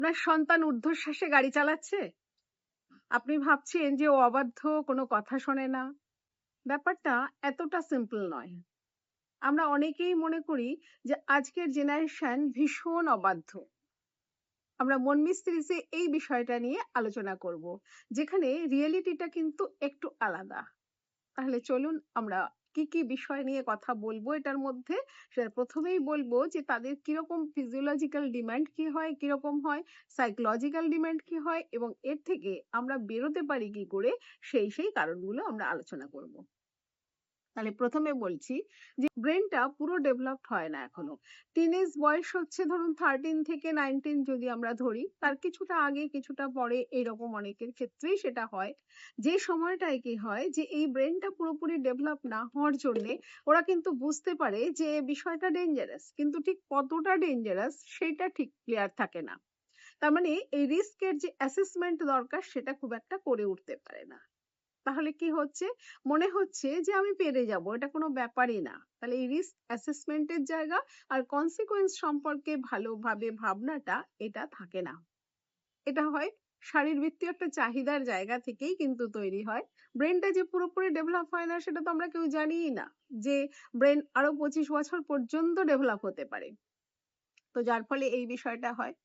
আপনার সন্তান ঊর্ধ্বশ্বাসে গাড়ি চালাচ্ছে, আপনি ভাবছেন যে ও অবাধ্য, কোনো কথা শোনে না। ব্যাপারটা এতটা সিম্পল নয়। আমরা অনেকেই মনে করি যে আজকের জেনারেশন ভীষণ অবাধ্য। আমরা মন মিস্ত্রিসে এই বিষয়টা নিয়ে আলোচনা করব, যেখানে রিয়েলিটিটা কিন্তু একটু আলাদা। তাহলে চলুন আমরা কি কি বিষয় নিয়ে কথা বলবো এটার মধ্যে। সেটা প্রথমেই বলবো যে তাদের কিরকম ফিজিওলজিক্যাল ডিমান্ড কি হয়, কিরকম হয়, সাইকোলজিক্যাল ডিমান্ড কি হয়, এবং এর থেকে আমরা বেরোতে পারি কি করে, সেই কারণগুলো আমরা আলোচনা করব। তাহলে প্রথমে বলছি যে ব্রেনটা পুরো ডেভেলপড হয় না এখনো। টিনেজ বয়স হচ্ছে ধরুন 13 থেকে 19 যদি আমরা ধরি, তার কিছুটা আগে কিছুটা পরে এরকম অনেকের ক্ষেত্রেই সেটা হয়। যে সময়টায় কি হয় যে এই ব্রেনটা পুরোপুরি ডেভেলপ না হওয়ার জন্য ওরা কিন্তু বুঝতে পারে যে বিষয়টা ডেঞ্জারাস, কিন্তু ঠিক কতটা ডেঞ্জারাস সেটা ঠিক ক্লিয়ার থাকে না। তার মানে এই রিস্কের যে অ্যাসেসমেন্ট দরকার সেটা খুব একটা করে উঠতে পারে না। তাহলে কি হচ্ছে, মনে হচ্ছে যে আমি পেরে যাব, এটা কোনো ব্যাপারই না। তাহলে এই রিস্ক অ্যাসেসমেন্ট এর জায়গা আর কনসিকোয়েন্স সম্পর্কে ভালোভাবে ভাবনাটা এটা থাকে না। এটা হয় শারীরবৃত্তীয় একটা চাহিদার জায়গা থেকেই কিন্তু তৈরি হয়। ব্রেনটা যে পুরোপুরি ডেভেলপ হয় না সেটা তো আমরা কেউ জানিই না, যে ব্রেন আরো 25 বছর পর্যন্ত ডেভেলপ হতে পারে। তো যার ফলে এই বিষয়টা হয়।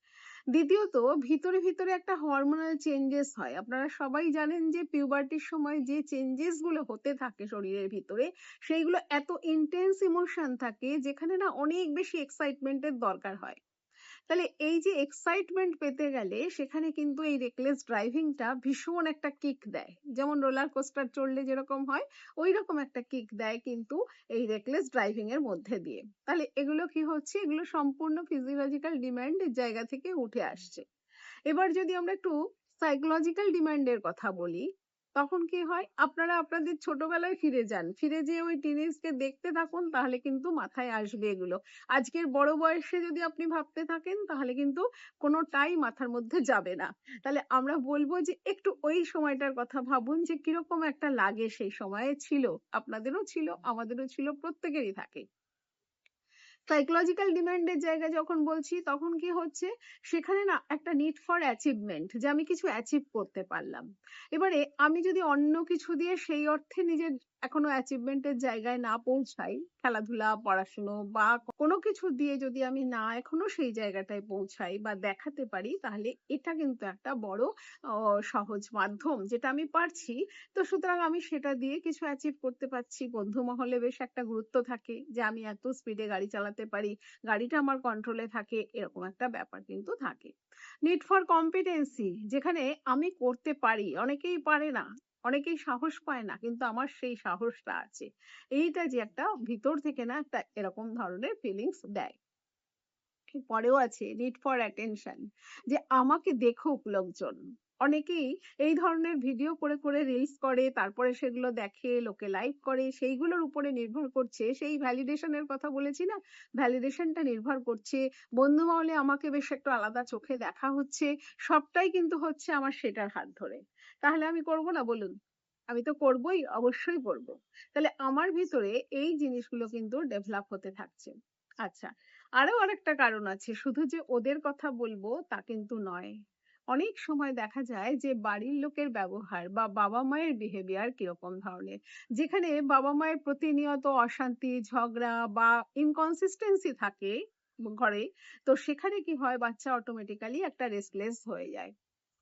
দ্বিতীয়ত, ভিতরে একটা হরমোনাল চেঞ্জেস হয়। আপনারা সবাই জানেন যে পিউবার্টির সময় যে চেঞ্জেস গুলো হতে থাকে শরীরের ভিতরে, সেইগুলো এত ইন্টেন্স ইমোশন থাকে যেখানে না অনেক বেশি এক্সাইটমেন্ট এর দরকার হয়। তাহলে এই যে এক্সাইটমেন্ট পেতে গেলে সেখানে কিন্তু এই রেকলেস ড্রাইভিংটা ভীষণ একটা কিক দেয়। যেমন রোলার কোস্টার চড়লে যেরকম হয়, ওই রকম একটা কিক দেয় কিন্তু এই রেকলেস ড্রাইভিং এর মধ্যে দিয়ে। তাহলে এগুলো কি হচ্ছে, এগুলো সম্পূর্ণ ফিজিওলজিক্যাল ডিমান্ড এর জায়গা থেকে উঠে আসছে। এবার যদি আমরা একটু সাইকোলজিক্যাল ডিমান্ডের কথা বলি, তখন কি হয়, আপনারা আপনাদের ছোটবেলায় ফিরে যান, ফিরে যেয়ে ওই টিনেজকে দেখতে থাকুন, তাহলে কিন্তু মাথায় আসবে এগুলো। আজকের বড় বয়সে যদি আপনি ভাবতে থাকেন তাহলে কিন্তু কোনোটাই মাথার মধ্যে যাবে না। তাহলে আমরা বলবো যে একটু ওই সময়টার কথা ভাবুন, যে কিরকম একটা লাগে সেই সময়ে ছিল। আপনাদেরও ছিল, আমাদেরও ছিল, প্রত্যেকেরই থাকে। সাইকোলজিক্যাল ডিমান্ডের জায়গা যখন বলছি তখন কি হচ্ছে, সেখানে না একটা নিড ফর অ্যাচিভমেন্ট, যে আমি কিছু অ্যাচিভ করতে পারলাম। এবারে আমি যদি অন্য কিছু দিয়ে সেই অর্থে নিজের এখনো অ্যাচিভমেন্টের জায়গায় না পৌঁছাই, খেলাধুলা, পড়াশুনো বা কোনো কিছু দিয়ে যদি আমি না এখনো সেই জায়গাটায় পৌঁছাই বা দেখাতে পারি, তাহলে এটা কিন্তু একটা বড় সহজ মাধ্যম, যেটা আমি পারছি। তো সুতরাং আমি সেটা দিয়ে কিছু অ্যাচিভ করতে পারছি। বন্ধু মহলে বেশ একটা গুরুত্ব থাকে যে আমি এত স্পিডে গাড়ি চালাতে পারি, গাড়িটা আমার কন্ট্রোলে থাকে, এরকম একটা ব্যাপার কিন্তু থাকে। নিড ফর কম্পিটেন্সি, যেখানে আমি করতে পারি, অনেকেই পারে না, অনেকেই সাহস পায় না, কিন্তু আমার সেই সাহসটা আছে। এইটা যে একটা ভিতর থেকে না একটা এরকম ধরনের ফিলিংস দেয়। পরেও আছে নিড ফর অ্যাটেনশন, যে আমাকে দেখুক লোকজন। অনেকেই এই ধরনের ভিডিও করে রিলস করে, তারপরে সেগুলো দেখে, লোকে লাইক করে, সেইগুলোর উপরে নির্ভর করছে, সেই ভ্যালিডেশনের কথা বলেছি না, ভ্যালিডেশনটা নির্ভর করছে। বন্ধু মহলে আমাকে বেশ একটু আলাদা চোখে দেখা হচ্ছে, সবটাই কিন্তু হচ্ছে আমার সেটার হাত ধরে। তাহলে আমি করব না বলুন? আমি তো করবই, অবশ্যই করব। তাহলে আমার ভিতরে এই জিনিসগুলো কিন্তু ডেভেলপ হতে থাকছে। আচ্ছা, আরো আরেকটা কারণ আছে, শুধু যে ওদের কথা বলবো তা কিন্তু নয়। অনেক সময় দেখা যায় যে বাড়ির লোকের ব্যবহার বা বাবা মায়ের বিহেভিয়ার কিরকম ধরনের, যেখানে বাবা মায়ের প্রতিনিয়ত অশান্তি, ঝগড়া বা ইনকনসিস্টেন্সি থাকে ঘরে, তো সেখানে কি হয়, বাচ্চা অটোমেটিক্যালি একটা রেস্টলেস হয়ে যায়।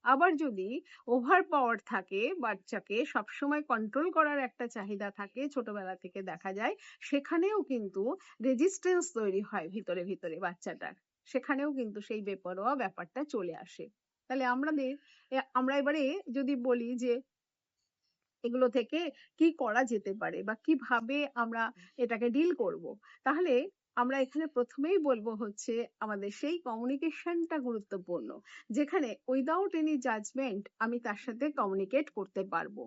আবার যদি ওভার পাওয়ার থাকে, বাচ্চাকে সবসময় কন্ট্রোল করার একটা চাহিদা থাকে, ছোটবেলা থেকে দেখা যায়, সেখানেও কিন্তু রেজিস্ট্যান্স তৈরি হয় ভিতরে বাচ্চাটার। সেখানেও কিন্তু সেই বেপরোয়া ব্যাপারটা চলে আসে। তাহলে আমরা এবারে যদি বলি যে এগুলো থেকে কি করা যেতে পারে বা কিভাবে আমরা এটাকে ডিল করব, তাহলে আমরা এখানে প্রথমেই বলবো হচ্ছে আমাদের সেই কমিউনিকেশনটা গুরুত্বপূর্ণ, যেখানে উইদাউট এনি জাজমেন্ট আমি তার সাথে কমিউনিকেট করতে পারবো,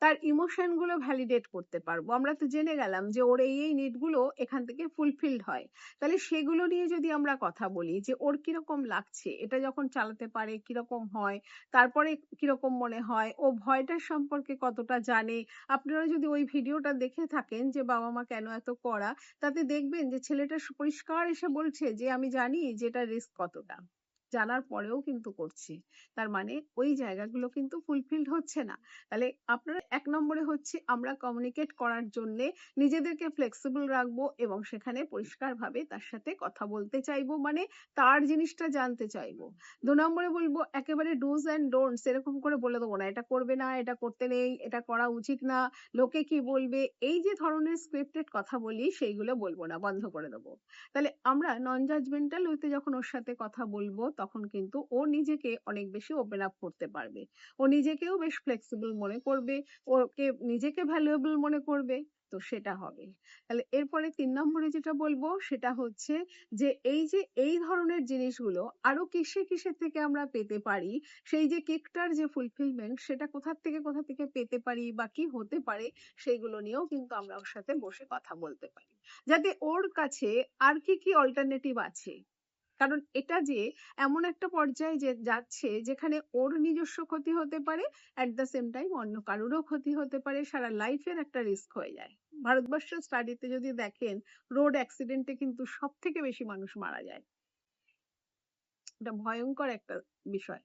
তার ইমোশন গুলো ভ্যালিডেট করতে পারবো। আমরা তো জেনে গেলাম যে ওর এই নিড গুলো এখান থেকে ফুলফিলড হয়। তাহলে সেগুলো নিয়ে যদি আমরা কথা বলি যে ওর কিরকম লাগছে, এটা যখন চালাতে পারে কিরকম হয়, তারপরে কিরকম মনে হয়, ও ভয়টার সম্পর্কে কতটা জানে। আপনারা যদি ওই ভিডিওটা দেখে থাকেন যে বাবা মা কেন এত কড়া, তাতে দেখবেন যে ছেলেটা পরিষ্কার এসে বলছে যে আমি জানি যে এটা রিস্ক কতটা। জানার পরেও কিন্তু করছি। তার মানে ওই জায়গাগুলো কিন্তু ফুলফিলড হচ্ছে না। তাহলে আপনারা ১ নম্বরে হচ্ছে আমরা কমিউনিকেট করার জন্যে নিজেদেরকে ফ্লেক্সিবল রাখবো এবং সেখানে পরিষ্কারভাবে তার সাথে কথা বলতে চাইবো। মানে তার জিনিসটা জানতে চাইবো। ২ নম্বরে বলবো একেবারে ডুস অ্যান্ড ডোন্টস এরকম করে বলে দেবো না। এটা করবে না, এটা করতে নেই, এটা করা উচিত না, লোকে কি বলবে? এই যে ধরনের স্ক্রিপ্টেড কথা বলি সেইগুলো বলবো না, বন্ধ করে দেবো। তাহলে আমরা নন জাজমেন্টাল ওয়েতে যখন ওর সাথে কথা বলবো তখন কিন্তু ও নিজেকে অনেক বেশি ওপেন আপ করতে পারবে। ও নিজেকেও বেশ ফ্লেক্সিবল মনে করবে, ওকে নিজেকে ভ্যালুয়েবল মনে করবে। তো সেটা হবে। তাহলে এরপরে ৩ নম্বরে যেটা বলবো সেটা হচ্ছে যে এই ধরনের জিনিসগুলো আরো কিসের থেকে আমরা পেতে পারি, সেই যে কেকটার যে ফুলফিলমেন্ট সেটা কোথা থেকে পেতে পারি বা কি হতে পারে সেইগুলো নিয়েও কিন্তু আমরা ওর সাথে বসে কথা বলতে পারি। যাতে ওর কাছে আর কি অল্টারনেটিভ আছে। কারণ এটা যে এমন একটা পর্যায়ে যে যাচ্ছে যেখানে ওর নিজস্ব ক্ষতি হতে পারে, এট দ্য সেম টাইম অন্য কারোরও ক্ষতি হতে পারে, সারা লাইফের একটা রিস্ক হয়ে যায়। ভারতবর্ষের স্টাডিতে যদি দেখেন রোড অ্যাক্সিডেন্টে কিন্তু সবথেকে বেশি মানুষ মারা যায়। এটা ভয়ংকর একটা বিষয়।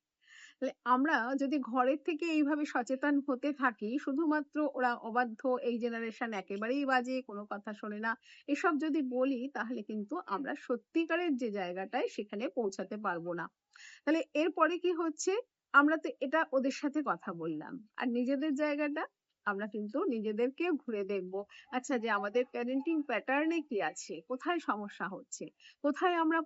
তাহলে আমরা যদি ঘরের থেকে এইভাবে সচেতন হতে থাকি, শুধুমাত্র ওরা অবাধ্য, এই জেনারেশন একেবারেই বাজে, কোনো কথা শোনে না, এসব যদি বলি তাহলে কিন্তু আমরা সত্যিকারের যে জায়গাটায় সেখানে পৌঁছাতে পারবো না। তাহলে এরপরে কি হচ্ছে, আমরা তো এটা ওদের সাথে কথা বললাম। আর নিজেদের জায়গাটা আমরা কিন্তু নিজেদেরকেও ঘুরে দেখবো। আচ্ছা যে আমাদের প্যারেন্টিং প্যাটার্ন এ কি আছে? কোথায় সমস্যা হচ্ছে? কোথায় আমরা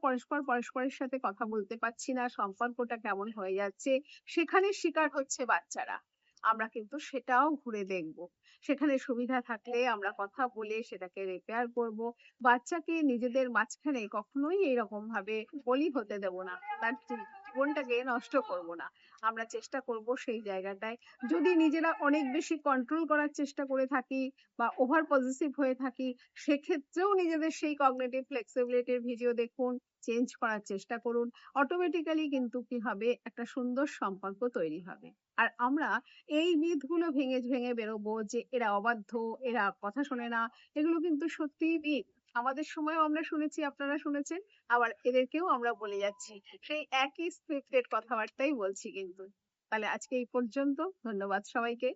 পরস্পরের সাথে কথা বলতে পারছি না, সম্পর্কটা কেমন হয়ে যাচ্ছে? সেখানে শিকার হচ্ছে বাচ্চারা। আমরা কিন্তু সেটাও ঘুরে দেখবো। সেখানে সুবিধা থাকলে আমরা কথা বলে সেটাকে রিপেয়ার করবো। বাচ্চাকে নিজেদের মাঝখানে কখনোই এইরকম ভাবে বলি হতে দেব না। তার জীবনটাকে নষ্ট করব না। আমরা চেষ্টা করব সেই জায়গাটায় যদি নিজেরা অনেক বেশি কন্ট্রোল করার চেষ্টা করে থাকি বা ওভার পজেসিভ হয়ে থাকি, সেক্ষেত্রেও নিজেদের সেই কগনিটিভ ফ্লেক্সিবিলিটির ভিডিও দেখুন, চেঞ্জ করার চেষ্টা করুন। অটোমেটিক্যালি কিন্তু কি হবে, একটা সুন্দর সম্পর্ক তৈরি হবে। আর আমরা এই মিথগুলো ভেঙে বেরোবো যে এরা অবাধ্য, এরা কথা শোনে না, এগুলো কিন্তু সত্যিই মিথ। আমাদের সময়ও আমরা শুনেছি, আপনারা শুনেছেন, আবার এদেরকেও আমরা বলে যাচ্ছি। সেই একই স্ক্রিপ্টেড কথাবার্তাই বলছি কিন্তু। তাহলে আজকে এই পর্যন্ত। ধন্যবাদ সবাইকে।